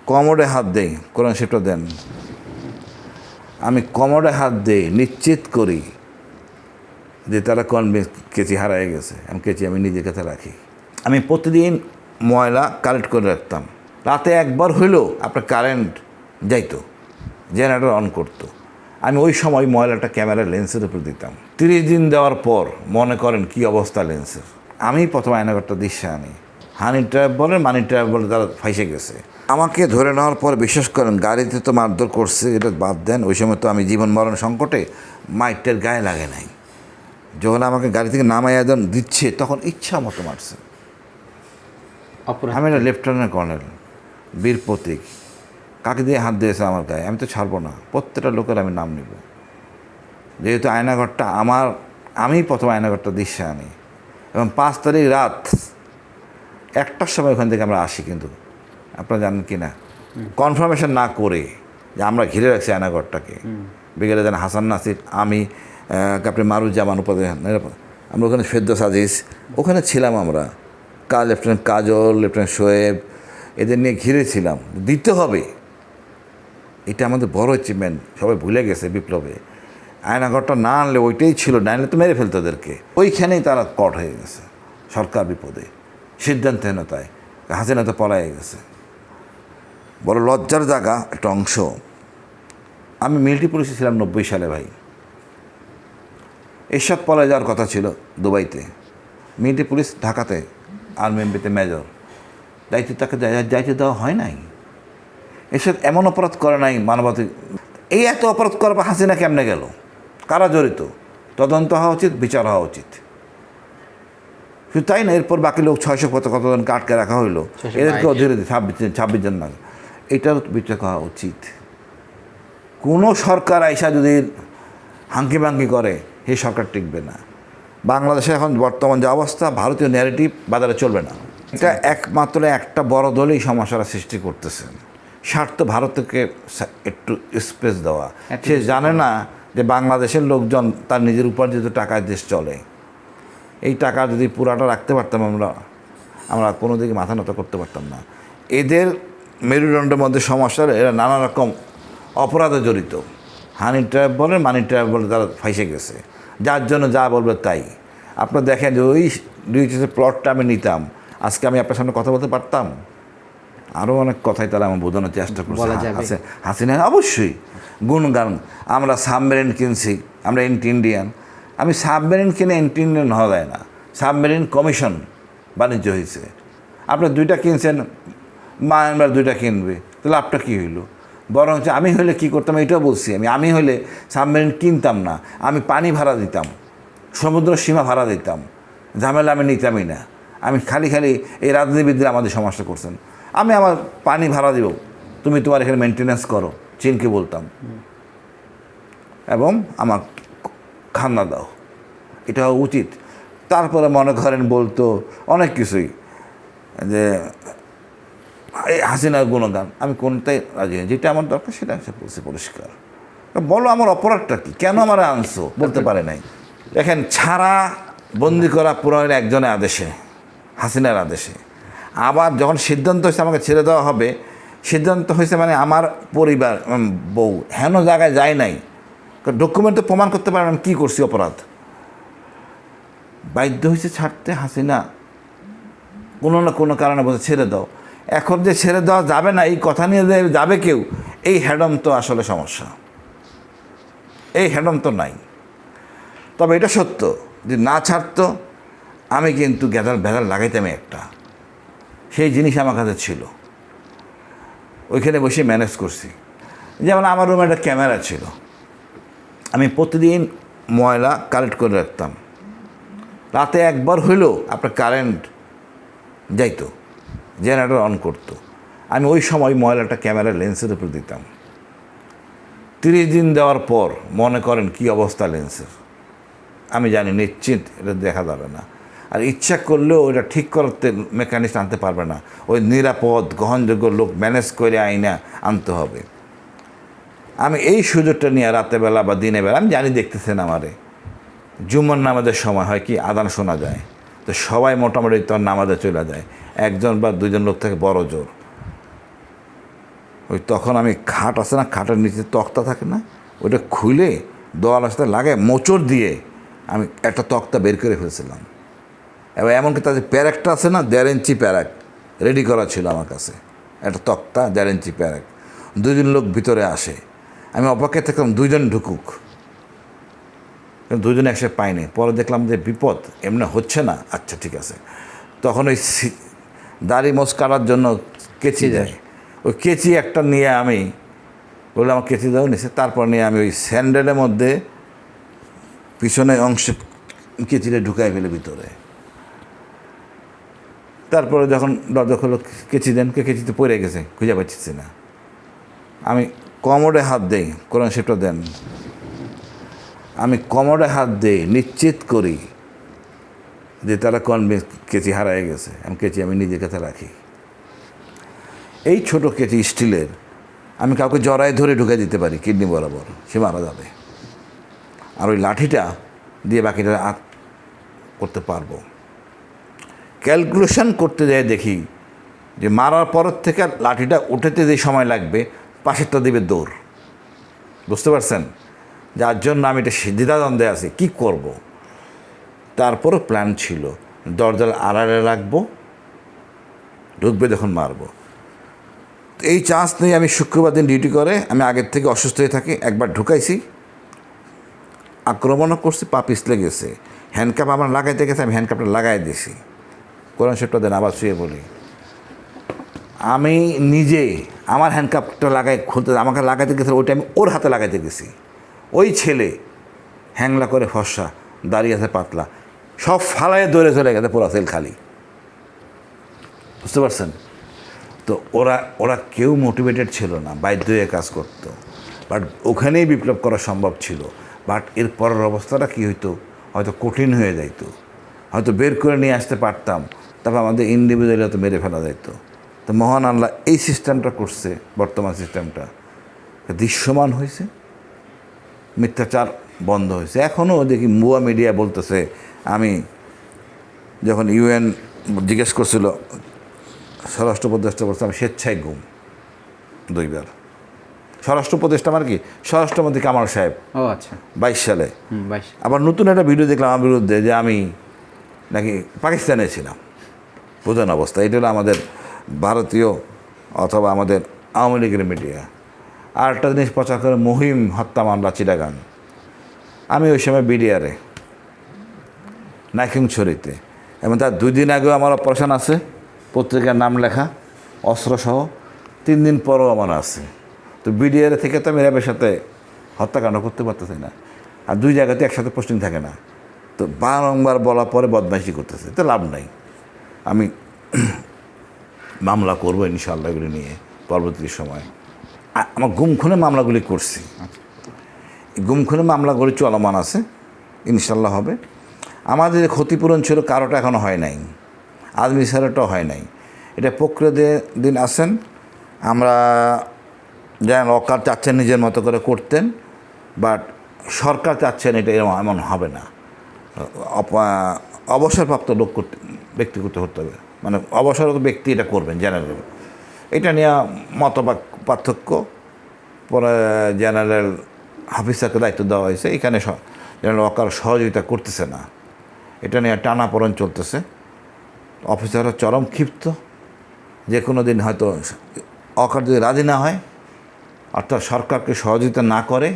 কোমরে হাত দেই, কোরআন শরীফটা দেন। আমি কোমরে হাত দেই, নিশ্চিত করি যে তারা কনভিন্স কেচি হারায় গেছে। আমি কেচি আমি নিজের কাছে রাখি। আমি প্রতিদিন ময়লা কালেক্ট করে রাখতাম। রাতে একবার হইলেও আপনার কারেন্ট যাইতো, জেনারেটর অন করতো। আমি ওই সময় ময়লাটা ক্যামেরার লেন্সের উপর দিতাম। 30 দিন দেওয়ার পর মনে করেন কি অবস্থা লেন্সের। আমি প্রথম আয়নাঘরটা দৃশ্যে আনি। হানি ট্র্যাপ বলে, মানি ট্র্যাপ বলে, তারা ফাইসে গেছে। আমাকে ধরে নেওয়ার পর বিশ্বাস করেন গাড়িতে তো মারধর করছে, এটা বাদ দেন। ওই সময় তো আমি জীবন মরণ সংকটে মাইটের গায়ে লাগে নাই। যখন আমাকে গাড়ি থেকে নামাইয়া দিচ্ছে তখন ইচ্ছা মতো মারছে। আমি একটা লেফটেন্যান্ট কর্নেল, বীর প্রতীক। কাকে দিয়ে হাত দিয়েছে আমার গায়ে, আমি তো ছাড়বো না। প্রত্যেকটা লোকের আমি নাম নিব। যেহেতু আয়নাঘরটা আমার, আমি প্রথম আয়নাঘরটা দৃশ্যে আনি। এবং 5 তারিখ রাত 1টার সময় ওখান থেকে আমরা আসি। কিন্তু আপনারা জানেন কি না, কনফার্মেশন না করে যে আমরা ঘিরে রাখছি আয়নাঘরটাকে। বিকেলে যেন হাসান নাসির, আমি, ক্যাপ্টেন মারুজ্জামান উপাধ্যায়, আমরা ওখানে ফেরদৌস আজিজ ওখানে ছিলাম। আমরা লেফটেন্যান্ট কাজল, লেফটেন্যান্ট শোয়েব, এদের নিয়ে ঘিরেছিলাম। দিতে হবে, এটা আমাদের বড় অ্যাচিভমেন্ট। সবাই ভুলে গেছে বিপ্লবে। আয়নাঘরটা না আনলে ওইটাই ছিল, না আনলে তো মেরে ফেলতো ওদেরকে। ওইখানেই তারা কট হয়ে গেছে। সরকার বিপদে, সিদ্ধান্তহীনতায় হাসিনা তো পলায় গেছে। বড় লজ্জার জায়গা একটা অংশ। আমি মিলিটারি পুলিশে ছিলাম 90 সালে ভাই। এরশাদ পলায় যাওয়ার কথা ছিল দুবাইতে, মিলিটারি পুলিশ ঢাকাতে, আর্মি এমপিতে মেজর। দায়িত্ব তাকে দায়িত্ব দেওয়া হয় নাই। এরশাদ এমন অপরাধ করে নাই মানবাধিক। এই এত অপরাধ করার পর হাসিনা কেমনে গেল, কারা জড়িত, তদন্ত হওয়া উচিত, বিচার হওয়া উচিত। শুধু তাই না, এরপর বাকি লোক 600 কতজনকে আটকে রাখা হইলো, এদেরকেও ধীরে ধীরে 26 জন না, এটারও বিচার হওয়া উচিত। কোনো সরকার আইসা যদি হাঙ্কি ভাঙ্কি করে, সেই সরকার টিকবে না। বাংলাদেশে এখন বর্তমান যে অবস্থা, ভারতীয় ন্যারেটিভ বাজারে চলবে না। এটা একমাত্র একটা বড় দলই সমস্যার সৃষ্টি করতেছে। স্বার্থ ভারতকে একটু স্পেস দেওয়া। সে জানে না যে বাংলাদেশের লোকজন তার নিজের উপার্জিত টাকায় দেশ চলে। এই টাকা যদি পুরাটা রাখতে পারতাম আমরা কোনো দিকে মাথা নত করতে পারতাম না। এদের মেরুদণ্ডের মধ্যে সমস্যা, এরা নানা রকম অপরাধে জড়িত। হানি ট্র্যাপ বলে, মানি ট্র্যাপ বলে, তারা ফাইসে গেছে। যার জন্য যা বলবে তাই। আপনারা দেখেন যে ওই প্লটটা আমি নিতাম, আজকে আমি আপনার সামনে কথা বলতে পারতাম। আরও অনেক কথাই তারা আমার বোঝানোর চেষ্টা করছে। হাসিনা অবশ্যই গুণগান। আমরা সাবমেরিন কিনছি, আমরা ইন্ডিয়ান। আমি সাবমেরিন কিনে ইন্ডিয়ান হওয়া যায় না। সাবমেরিন কমিশন বাণিজ্য হয়েছে। আপনি 2টা কিনছেন, মায়ানমার 2টা কিনবে, তাহলে আপনার কী হইলো? বরং আমি হইলে কী করতাম, এটাও বলছি। আমি হইলে সাবমেরিন কিনতাম না, আমি পানি ভাড়া দিতাম, সমুদ্র সীমা ভাড়া দিতাম। ঝামেলা আমি নিতামই না। আমি খালি এই রাজনীতিবিদরা আমাদের সমস্যা করছেন। আমি আমার পানি ভাড়া দিব, তুমি তোমার এখানে মেনটেন্যান্স করো, চীনকে বলতাম, এবং আমার খান্না দাও, এটা উচিত। তারপরে মনে করেন বলতো অনেক কিছুই, যে এই হাসিনার গুণগান। আমি কোনটাই রাজি নেই, যেটা আমার দরকার সেটা বলছে পরিষ্কার। বলো আমার অপরাধটা কি, কেন আমার আনছো, বলতে পারে নাই। দেখেন, ছাড়া বন্দি করা পুরোনো একজনের আদেশে, হাসিনার আদেশে। আবার যখন সিদ্ধান্ত হয়েছে আমাকে ছেড়ে দেওয়া হবে, সিদ্ধান্ত হয়েছে মানে আমার পরিবার, বউ হেন জায়গায় যায় নাই, ডকুমেন্ট তো প্রমাণ করতে পারেন আমি কী করছি অপরাধ। বাধ্য হয়েছে ছাড়তে হাসিনা, কোনো না কোনো কারণে বলতে ছেড়ে দাও। এখন যে ছেড়ে দেওয়া যাবে না এই কথা নিয়ে যাবে কেউ, এই হ্যাডম তো আসলে সমস্যা। এই হ্যাডম তো নাই। তবে এটা সত্য যে না ছাড়তো, আমি কিন্তু ভেদাল লাগাইতাম একটা। সেই জিনিস আমার কাছে ছিল, ওইখানে বসে ম্যানেজ করছি। যেমন আমার রুমে একটা ক্যামেরা ছিল, আমি প্রতিদিন ময়লা কালেক্ট করে রাখতাম। রাতে একবার হইলেও আপনার কারেন্ট যাইতো, জেনারেটর অন করতো। আমি ওই সময় ময়লাটা ক্যামেরার লেন্সের উপর দিতাম। 30 দিন দেওয়ার পর মনে করেন কি অবস্থা লেন্সের। আমি জানি নিশ্চিত এটা দেখা যাবে না, আর ইচ্ছা করলেও ওইটা ঠিক করতে মেকানিজম আনতে পারবে না। ওই নিরাপদ গ্রহণযোগ্য লোক ম্যানেজ করে আইনা আনতে হবে। আমি এই সুযোগটা নিয়ে রাতেরবেলা বা দিনের বেলা, আমি জানি দেখতেছেন আমারে, জুম্মার নামাজের সময় হয় কি আদান শোনা যায়, তো সবাই মোটামুটি তোর নামাজে চলে যায়, 1 জন বা 2 জন লোক থেকে বড় জোর। ওই তখন আমি খাট আছে না, খাটের নিচে তক্তা থাকে না, ওইটা খুলে দেওয়ালের সাথে লাগায় মোচড় দিয়ে আমি একটা তক্তা বের করে ফেলছিলাম। এবার এমনকি তাদের প্যারাকটা আছে না, 1.5 ইঞ্চি প্যারাক রেডি করা ছিল আমার কাছে, একটা তক্তা 1.5 ইঞ্চি প্যারাক। 2 জন লোক ভিতরে আসে, আমি অপেক্ষায় থাকলাম 2 জন ঢুকুক, কিন্তু 2 জন একসাথে পাইনি। পরে দেখলাম যে বিপদ, এমনি হচ্ছে না। আচ্ছা ঠিক আছে, তখন ওই দাড়ি মোচ কাটার জন্য কেচি দেয়, ওই কেচি একটা নিয়ে আমি বললাম আমার কেচি দাও নিছে। তারপর নিয়ে আমি ওই স্যান্ডেলের মধ্যে পিছনে অংশে কেচিটা ঢুকাই ফেলে ভিতরে। তারপরে যখন দরজা খোলো, কেচি দেন, কেচিতে পড়ে গেছে, খুঁজে পাচ্ছি না। আমি কমোডে হাত দেই, কোরআন শরীফটা দেন, আমি কমোডে হাত দিই, নিশ্চিত করি যে তারা কনভিন্স কেচি হারায় গেছে। কেচি আমি নিজের কাছে রাখি। এই ছোট কেচি স্টিলের, আমি কাউকে জড়ায় ধরে ঢুকে দিতে পারি কিডনি বরাবর, সে মারা যাবে। আর ওই লাঠিটা দিয়ে বাকিটা করতে পারবো। ক্যালকুলেশন করতে যাই দেখি যে মারার পরের থেকে লাঠিটা উঠাতে যে সময় লাগবে, পাশেরটা দিবে দৌড়। বুঝতে পারছেন? যার জন্য আমি এটা দ্বিধাদ্বন্দ্বে আছি কী করব। তারপরও প্ল্যান ছিল দরজার আড়ালে রাখবো, ঢুকবে যখন মারবো। এই চান্স নিয়ে আমি শুক্রবার দিন ডিউটি করে আমি আগের থেকে অসুস্থ হয়ে থাকি। একবার ঢুকাইছি, আক্রমণও করছি, পা পিছলে গেছে। হ্যান্ডকাপ আমার লাগাইতে গেছে, আমি হ্যান্ডকাপটা লাগাই দিয়েছি। কোরআন শরীফটা দেন, আবার শুয়ে বলি। আমি নিজে আমার হ্যান্ডকাপটা লাগাই খুলতে, আমাকে লাগাইতে গেছে, ওইটা আমি ওর হাতে লাগাইতে গেছি। ওই ছেলে হ্যাংলা করে ফর্সা, দাঁড়িয়ে আছে পাতলা, সব ফালায় দৌড়ে চলে গেছে, পুরা সেল খালি। বুঝতে পারছেন? তো ওরা কেউ মোটিভেটেড ছিল না, বাধ্য হয়ে কাজ করতো। বাট ওখানেই বিপ্লব করা সম্ভব ছিল। বাট এর পরের অবস্থাটা কী হইতো, হয়তো কঠিন হয়ে যাইতো, হয়তো বের করে নিয়ে আসতে পারতাম, তারপর আমাদের ইন্ডিভিজুয়ালি হয়তো মেরে ফেলা যাইত। তো মহান আল্লাহ এই সিস্টেমটা করছে, বর্তমান সিস্টেমটা দৃশ্যমান হয়েছে, মিথ্যাচার বন্ধ হয়েছে। এখনও দেখি মুয়া মিডিয়া বলতেছে, আমি যখন UN জিজ্ঞেস করছিল স্বরাষ্ট্র উপদেষ্টা, বলছে আমি স্বেচ্ছায় গুম 2 বার। স্বরাষ্ট্র উপদেষ্টা আমার কি, স্বরাষ্ট্রমন্ত্রী কামাল সাহেব, ও আচ্ছা, 22 সালে। আবার নতুন একটা ভিডিও দেখলাম আমার বিরুদ্ধে যে আমি নাকি পাকিস্তানে ছিলাম, বোঝান অবস্থা। এটা হলো আমাদের ভারতীয় অথবা আমাদের আওয়ামী লীগের মিডিয়া। আর একটা জিনিস প্রচার করে, মহিম হত্যা মামলা চিটাগাং। আমি ওই সময় বিডিআরে নাইকিংছড়িতে, এবং তার 2 দিন আগেও আমার অপারেশন আছে, পত্রিকার নাম লেখা, অস্ত্রসহ। 3 দিন পরও আমার আছে। তো বিডিআর থেকে তো আমি র্যাবের সাথে হত্যাকাণ্ড করতে পারতেছি না, আর 2 জায়গাতে একসাথে পোস্টিং থাকে না। তো বারংবার বলার পরে বদমাইশি করতেছে, তো লাভ নাই। আমি মামলা করবো ইনশাআল্লাহ এগুলি নিয়ে পরবর্তী সময়। আমার গুমখুনে মামলাগুলি করছি, গুমখুনে মামলাগুলি চলমান আছে, ইনশাল্লাহ হবে। আমাদের ক্ষতিপূরণ ছিল, কারোটা এখনও হয় নাই, আজমি স্যারেরটাও হয় নাই। এটা প্রক্রিয়া দিন আসেন। আমরা যেন অকার চাচ্ছেন নিজের মতো করে করতেন, বাট সরকার চাচ্ছেন এটা এমন হবে না। অবসরপ্রাপ্ত লোক করতে, ব্যক্তি করতে হতে হবে, মানে অবসরপ্রাপ্ত ব্যক্তি এটা করবেন জেনারেল। এটা নিয়ে মত পার্থক্য, পরে জেনারেল হাফিজ স্যারকে দায়িত্ব দেওয়া হয়েছে। এখানে জেনারেল অকার সহযোগিতা করতেছে না, এটা নিয়ে টানাপোড়েন চলতেছে। অফিসাররা চরম ক্ষিপ্ত, যে কোনো দিন হয়তো অকার যদি রাজি না হয়, অর্থাৎ সরকারকে সহযোগিতা না করে,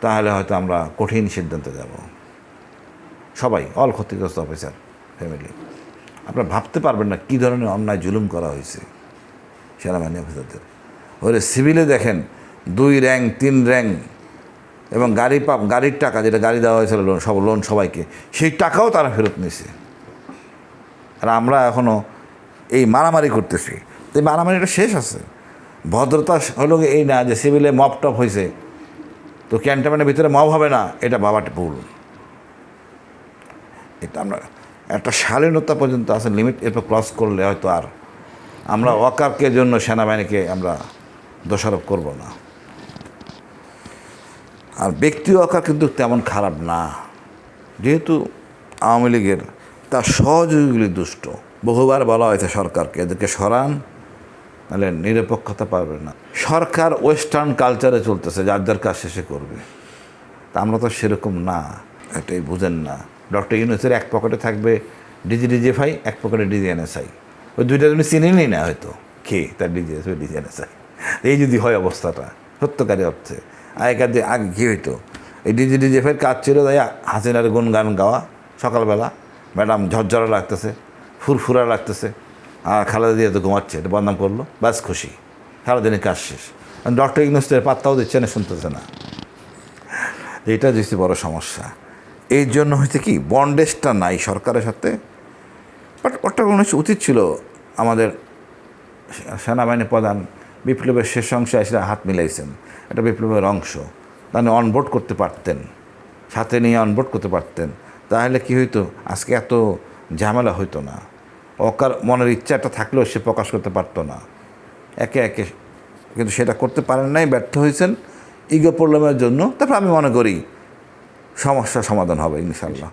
তাহলে হয়তো আমরা কঠিন সিদ্ধান্তে যাব সবাই, অল ক্ষতিগ্রস্ত অফিসার ফ্যামিলি। আপনারা ভাবতে পারবেন না কী ধরনের অন্যায় জুলুম করা হয়েছে সেনাবাহিনী অফিসারদের। ওরে সিভিলে দেখেন 2 র্যাঙ্ক 3 র্যাঙ্ক, এবং গাড়ির টাকা, যেটা গাড়ি দেওয়া হয়েছিল লোন সবাইকে, সেই টাকাও তারা ফেরত নিয়েছে। আর আমরা এখনও এই মারামারি করতেছি। তো এই মারামারিটা শেষ আছে। ভদ্রতা হলো এই না যে সিভিলে মব টপ হয়েছে তো ক্যান্টনমেন্টের ভিতরে মব হবে না, এটা ভাবাটা ভুল। এটা আমরা একটা শালীনতা পর্যন্ত আছে লিমিট, এরপর ক্রস করলে হয়তো আর আমরা ওয়াকারকে জন্য সেনাবাহিনীকে আমরা দোষারোপ করব না। আর ব্যক্তি ওয়াকার কিন্তু তেমন খারাপ না, যেহেতু আওয়ামী লীগের তার সহযোগীগুলি দুষ্ট। বহুবার বলা হয়েছে সরকারকে, এদেরকে সরান, নাহলে নিরপেক্ষতা পাবে না। সরকার ওয়েস্টার্ন কালচারে চলতেছে, যার যার কাজ শেষে করবে। তা আমরা তো সেরকম না, এটাই বুঝেন না। ডক্টর ইউনূসের এক পকেটে থাকবে ডিজিএফআই, এক পকেটে ডিজিএনএসআই। ওই দুইটা তুমি চিনেনই না হয়তো, কে তার ডিজিএফআই ডিজিএনএসআই। এই যদি হয় অবস্থাটা সত্যকারী অর্থে, আগেকার দিয়ে আগে কী হইতো, এই ডিজিএফআইয়ের কাজ ছিল তাই হাসিনার গুণগান গাওয়া সকালবেলা, ম্যাডাম ঝরঝরা লাগতেছে, ফুরফুরা লাগতেছে, আর খালেদা দিয়ে তো ঘুমাচ্ছে, এটা বদনাম করলো, ব্যাস খুশি, সারাদিনের কাজ শেষ। ডক্টর ইউনূসের পাত্তাও দিচ্ছে না, শুনতেছে না। এটা হচ্ছে বড় সমস্যা। এই জন্য হচ্ছে কি বন্ডেজটা নাই সরকারের সাথে। বাট ওটা মনে হচ্ছে উচিত ছিল আমাদের সেনাবাহিনী প্রধান বিপ্লবের শেষ অংশে এসে হাত মিলাইছেন, এটা বিপ্লবের অংশ, তাহলে অনবোর্ড করতে পারতেন, সাথে নিয়ে অনবোর্ড করতে পারতেন। তাহলে কি হইতো, আজকে এত ঝামেলা হইতো না। ওকার মনের ইচ্ছাটা থাকলেও সে প্রকাশ করতে পারতো না একে একে, কিন্তু সেটা করতে পারেন নাই, ব্যর্থ হয়েছেন ইগো প্রবলেমের জন্য। তারপর আমি মনে করি সমস্যার সমাধান হবে ইনশাল্লাহ।